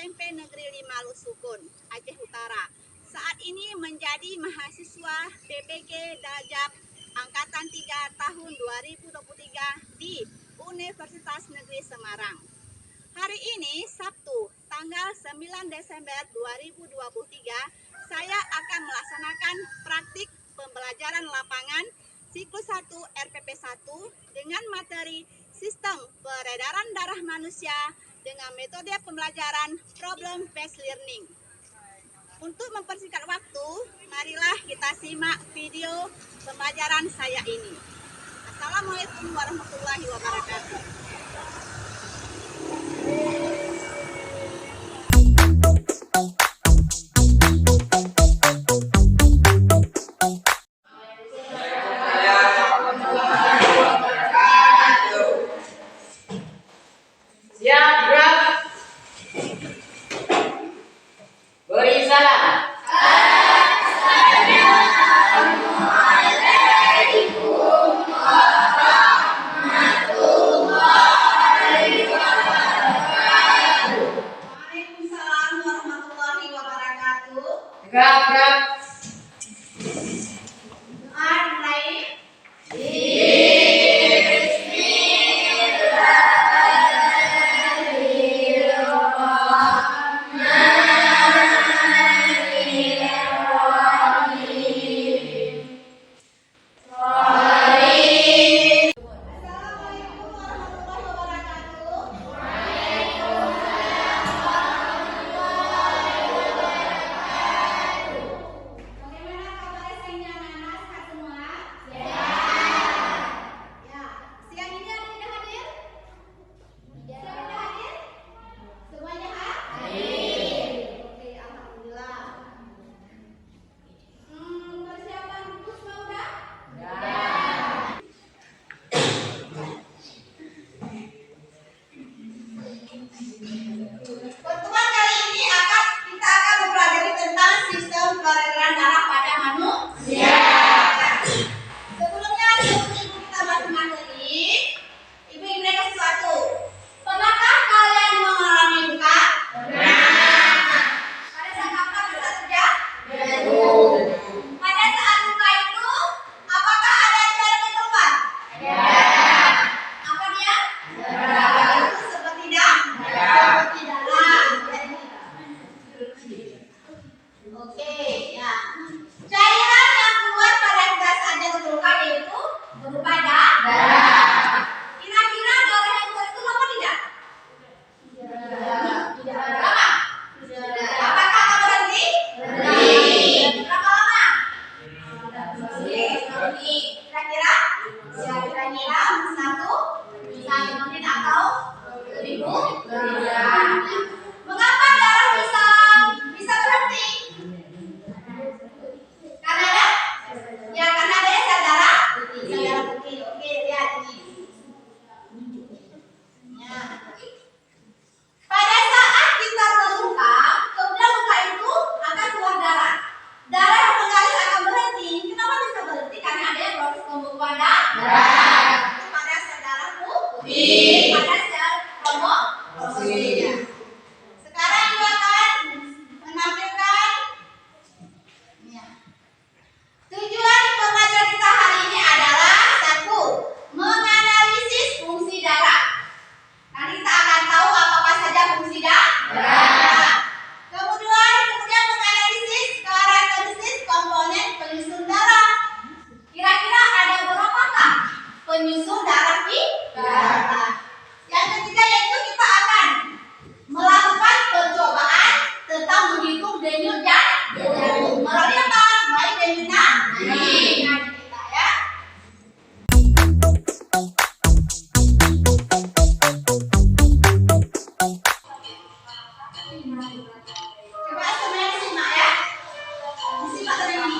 SMP Negeri 5 Lusukun, Aceh Utara. Saat ini menjadi mahasiswa PPG Dajab Angkatan 3 tahun 2023 di Universitas Negeri Semarang. Hari ini Sabtu, tanggal 9 Desember 2023, saya akan melaksanakan praktik pembelajaran lapangan siklus 1 RPP 1 dengan materi Sistem Peredaran Darah Manusia dengan metode pembelajaran Problem Based Learning. Untuk mempersingkat waktu, marilah kita simak video pembelajaran saya ini. Assalamualaikum warahmatullahi wabarakatuh. Beri salam. Waalaikumsalam warahmatullahi wabarakatuh. Gerak. Doa mulai. Assalamualaikum warahmatullahi wabarakatuh. Bagaimana kabar siangnya anak-anak sehat semua? Ya, siang ini ada yang hadir? Siapa yang hadir? Semuanya hadir? Oke, alhamdulillah. Persiapan buku semua udah? Pertemuan kali ini kita akan mempelajari tentang sistem peredaran darah pada manusia. Sebelumnya, sebelum ibu kita bahas materi, ibu ingin mereka sesuatu. Pernahkah kalian mengalami luka? Pada saat apa bisa terjadi? Pada saat luka itu, apakah ada jalan yang keluar? Apa dia? Itu seperti darah. Oke, ya. Cairan yang keluar pada saat jatuh terluka yaitu berupa darah. Kira-kira darah yang keluar itu lama tidak? Tidak lama. Apakah akan berhenti? Berapa lama? 1 menit. Kira-kira? Kira-kira 1 menit atau lebih? Mengapa darah bisa berhenti? Karena ada? Ya, karena ada sel darah putih. Oke, lihat ini. Ya. Pada saat kita terluka, kemudian luka itu akan keluar darah. Darah yang mengalir akan berhenti. Kenapa bisa berhenti? Karena ada proses pembekuan darah. Itu pada sel darah putih. Pada sel kromosom. Sekarang ibu akan menampilkan tujuan pembelajaran kita hari ini adalah 1. Menganalisis fungsi darah. Nanti kita akan tahu apa saja fungsi darah. Kemudian menganalisis karakteristik komponen penyusun darah. Kira-kira ada berapakah penyusun darah di darah? Yang ketiga yaitu kita akan melakukan percobaan tentang menghitung denyut jantung. Melalui apa? Baik denyut nadi kita ya. Coba semuanya disimak ya. Disimak tadi ini.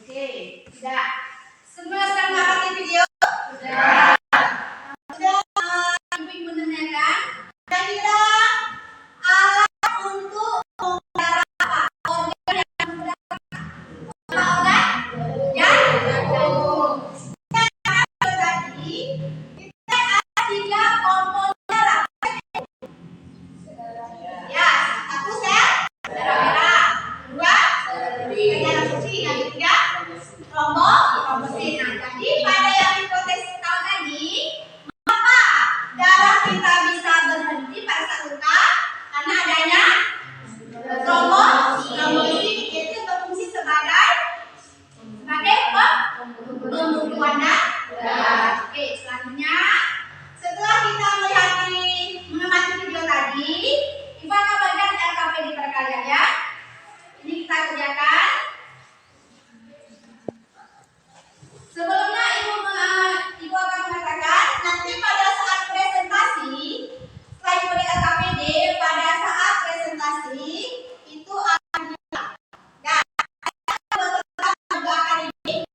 Oke, sudah. Semua sedang mengamati video? Sudah. sekalian ya. Ini kita kerjakan. Sebelumnya Ibu akan mengatakan nanti pada saat presentasi, selain beri LKPD, pada saat presentasi itu akan juga akan ini.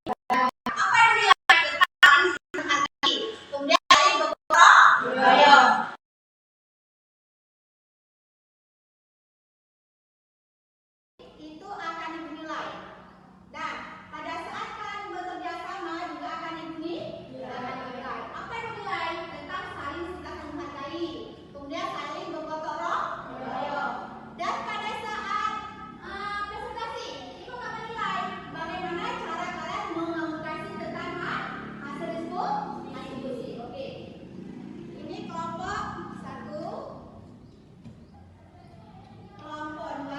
Apa yang dilakukan tentang isi hati? Kemudian dari gotong royong. Itu akan Ibu nilai. Dan pada saat kalian bekerja sama juga akan Ibu nilai. Apa yang nilai? Tentang saling saling menghargai. Kemudian saling bergotong royong. Dan pada saat presentasi, Ibu akan menilai bagaimana cara kalian mengomunikasi tentang hasil diskusi. Oke. Ini kelompok 1, kelompok 2,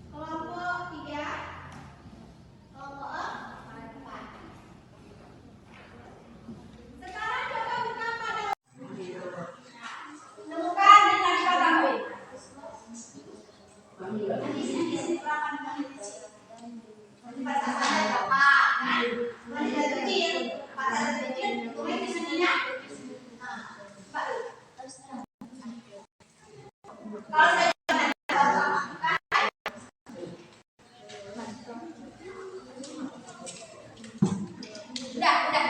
kelompok 3, kelompok 4. Sekarang coba buka pada temukan dengan kata B. Nanti berapa nanti baca saja gampang. Nanti ada kecil, baca ada kecil, tulis di sininya. Kalau saya udah.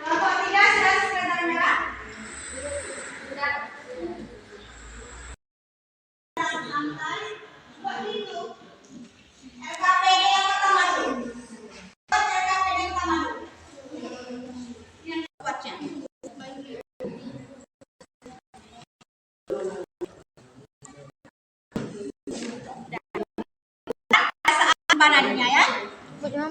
Kelompok 3 sudah sekretariat merah. Sudah. Santai. Seperti itu. LKPD yang pertama dulu. LKPD yang pertama dulu. Yang kuatnya. Apa nadinya ya? Sudah.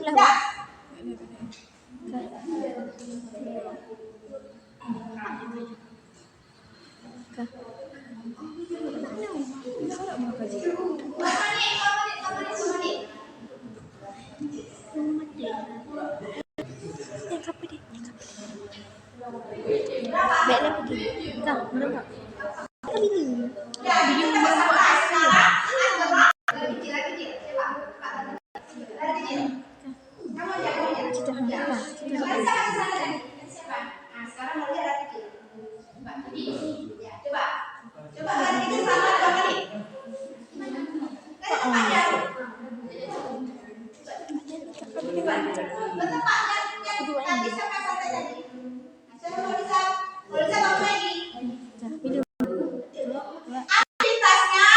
Coba hari ini sama 2 kali. Aktivitasnya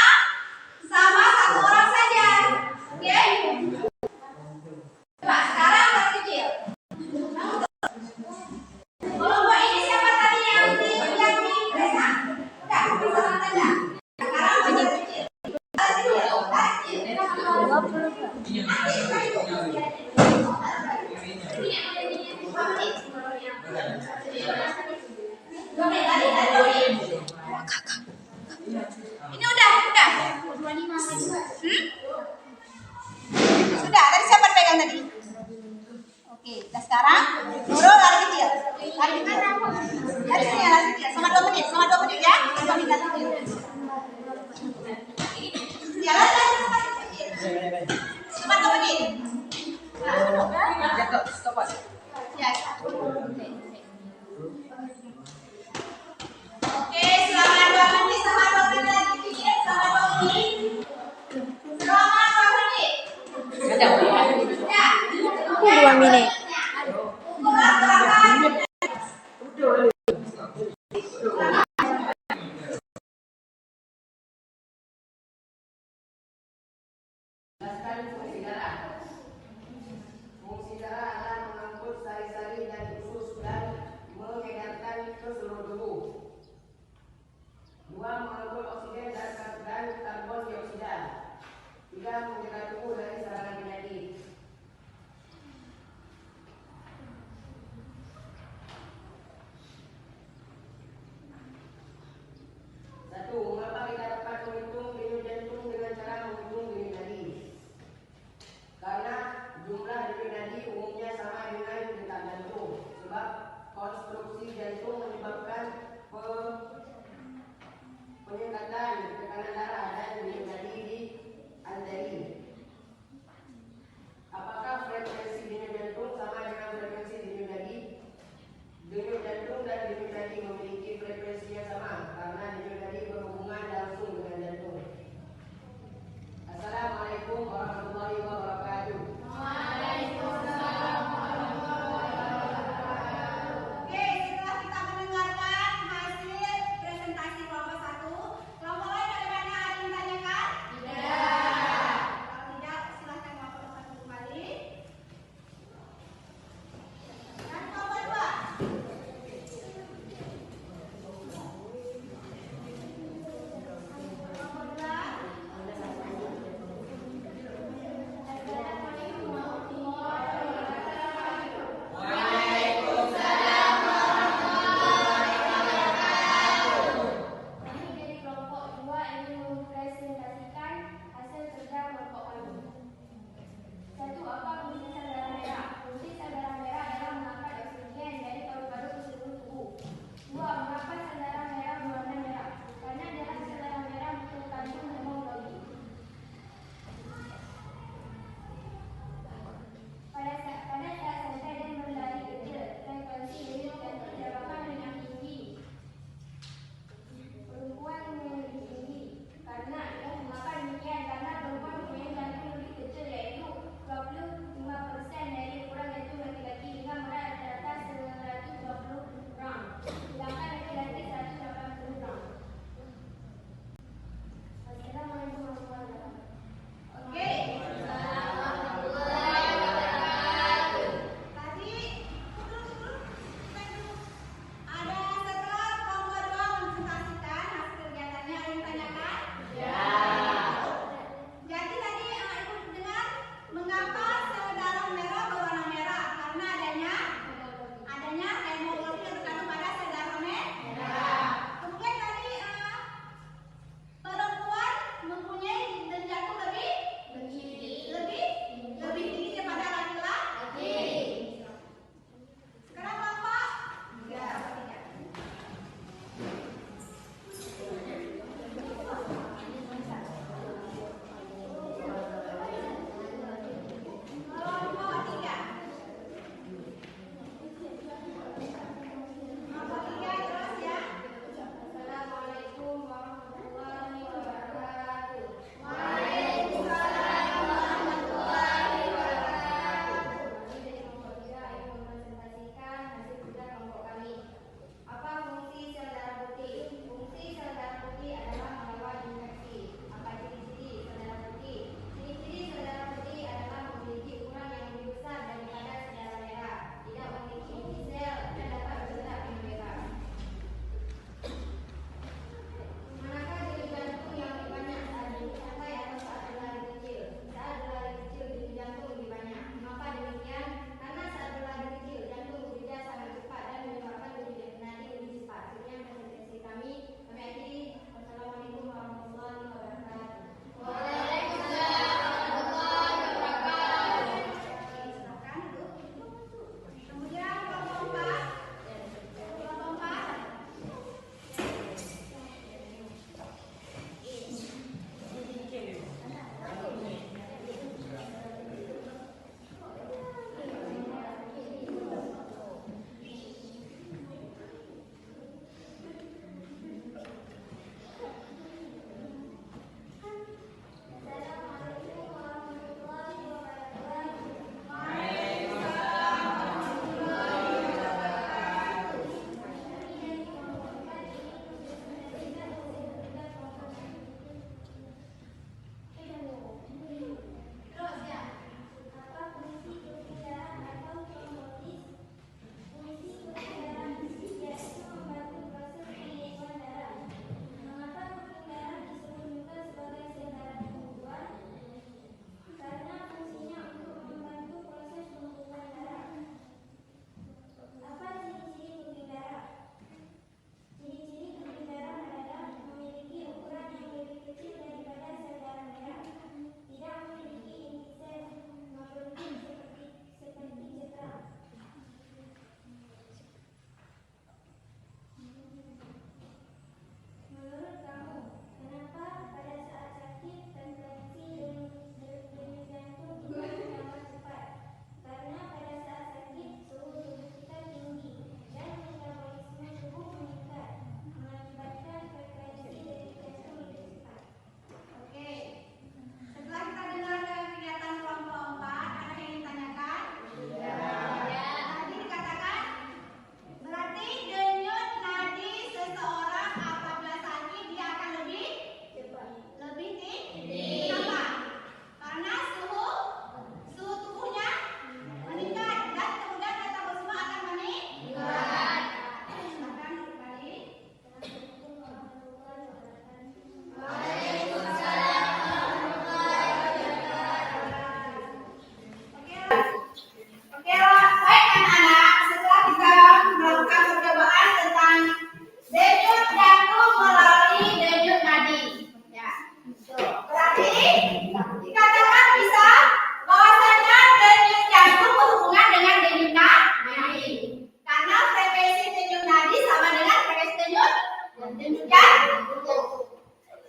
Demikian.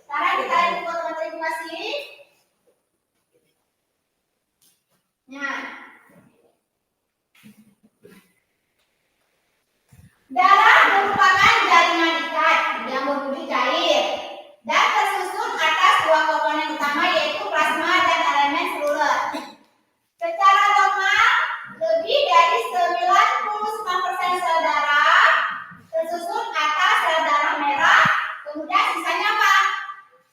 Sekarang kita buat matrikulasi. Nah, darah merupakan jaringan ikat yang berwujud cair dan tersusun atas dua komponen utama yaitu plasma dan elemen seluler. Secara normal, lebih dari 99% sel darah tersusun atas sel darah merah, kemudian sisanya apa?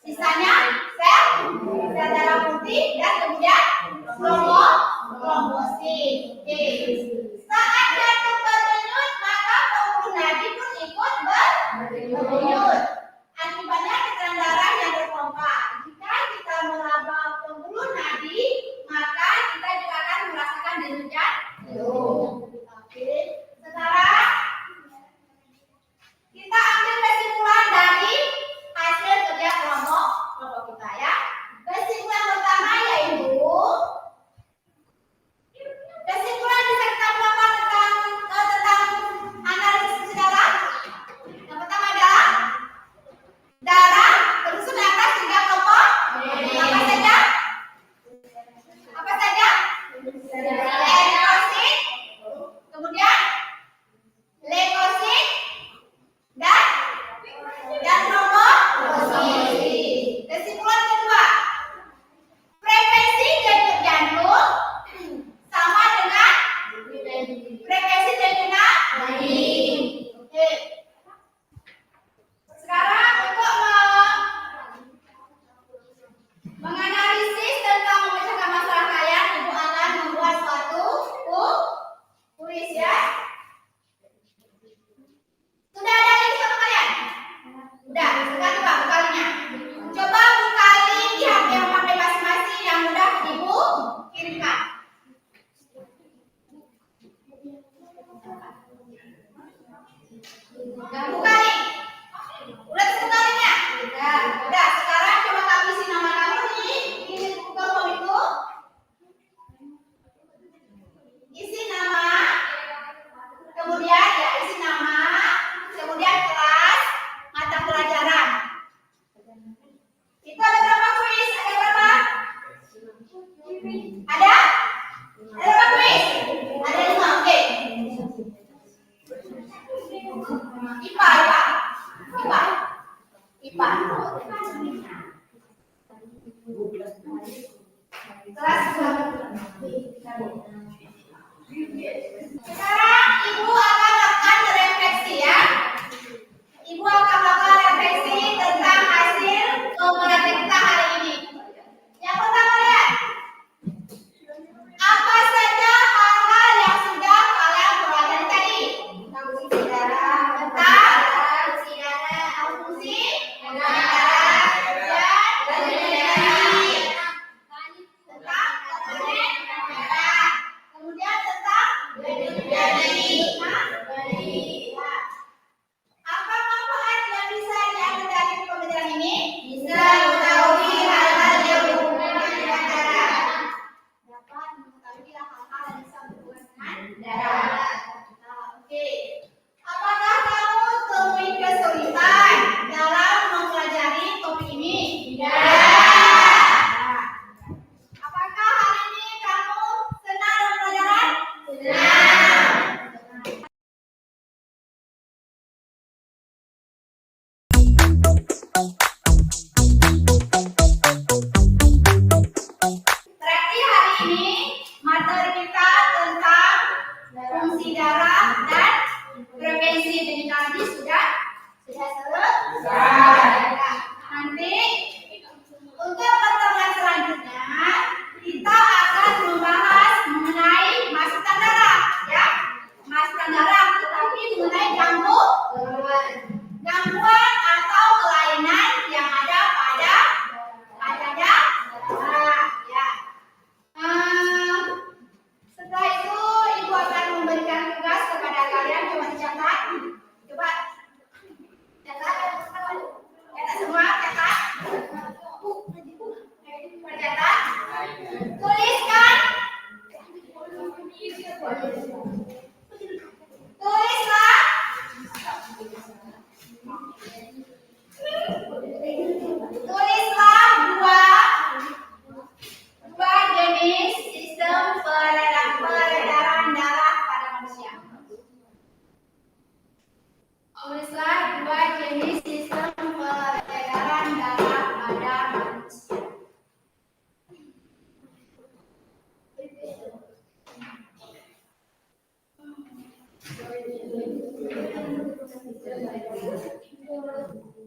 Sisanya sel darah putih dan kemudian trombosit. Oke. Saat jantung berdenyut, maka pembuluh nadi pun ikut berdenyut. Akibatnya tekanan darah yang berpompa. Jika kita meraba pembuluh nadi, maka kita juga akan merasakan denyut jantung. Oke. Sekarang kita ambil kesimpulan dari hasil kerja kelompok kita ya. Kesimpulan pertama yaitu kesimpulan bisa kita kelompok tentang analisis fungsi darah. Yang pertama adalah darah tersusun atas 3 kelompok. Apa saja? Apa saja? Eritrosit, kemudian leukosit dan trombosit. Kesimpulan kedua, frekuensi denyut jantung sama dengan frekuensi denyut nadi. Oke. Sekarang untuk menganalisis tentang memecahkan masalah kalian, ibu akan membuat suatu kuis ya. Sudah ada link sama kalian? Udah, sekarang coba bukalinya. Coba bukali di HP yang pakai masing-masing yang udah ibu kirimkan. Udah bukali? Udah bukalinya? Udah. Sekarang coba kamu isi nama kamu di Google Form itu. Isi nama, kemudian ya isi nama, kemudian kelas, mata pelajaran. Itu ada berapa kuis? Ada berapa? Ada? Ada berapa kuis? Ada 5, oke. IPA. Kelas sekarang ibu akan melakukan refleksi ya. Ibu akan melakukan refleksi tentang hasil pembelajaran kita hari ini. Yang pertama lihat, apa saja hal-hal yang sudah kalian pelajari tadi? Tentang fungsi darah, fungsi darah, dan tentang komponen darah, kemudian tentang denyut jantung.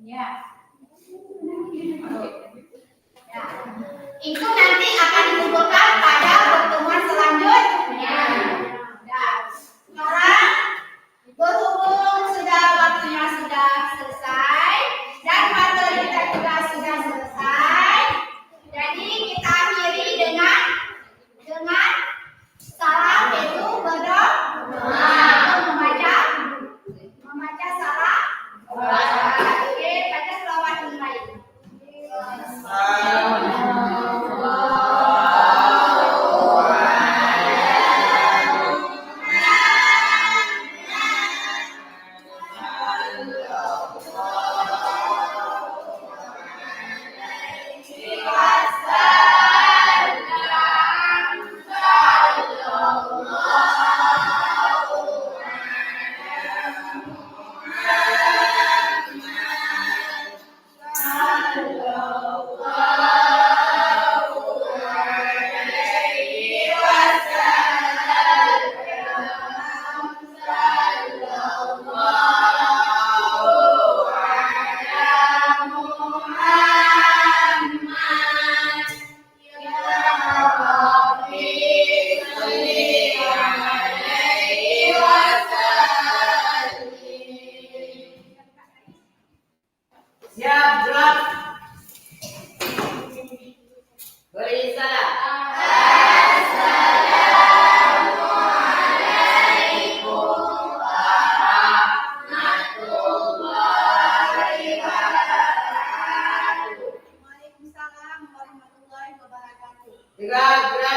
Ya. Ya. Itu nanti akan dikumpulkan pada pertemuan selanjutnya. Ya. Sekarang berhubung sudah waktunya sudah selesai dan materi kita juga sudah selesai. Jadi kita akhiri dengan salam yaitu berdoa, membaca salam. Oke, baca selawat lagi. Siap, gerak. Beri salam. Waalaikumsalam warahmatullahi wabarakatuh. Gerak, gerak.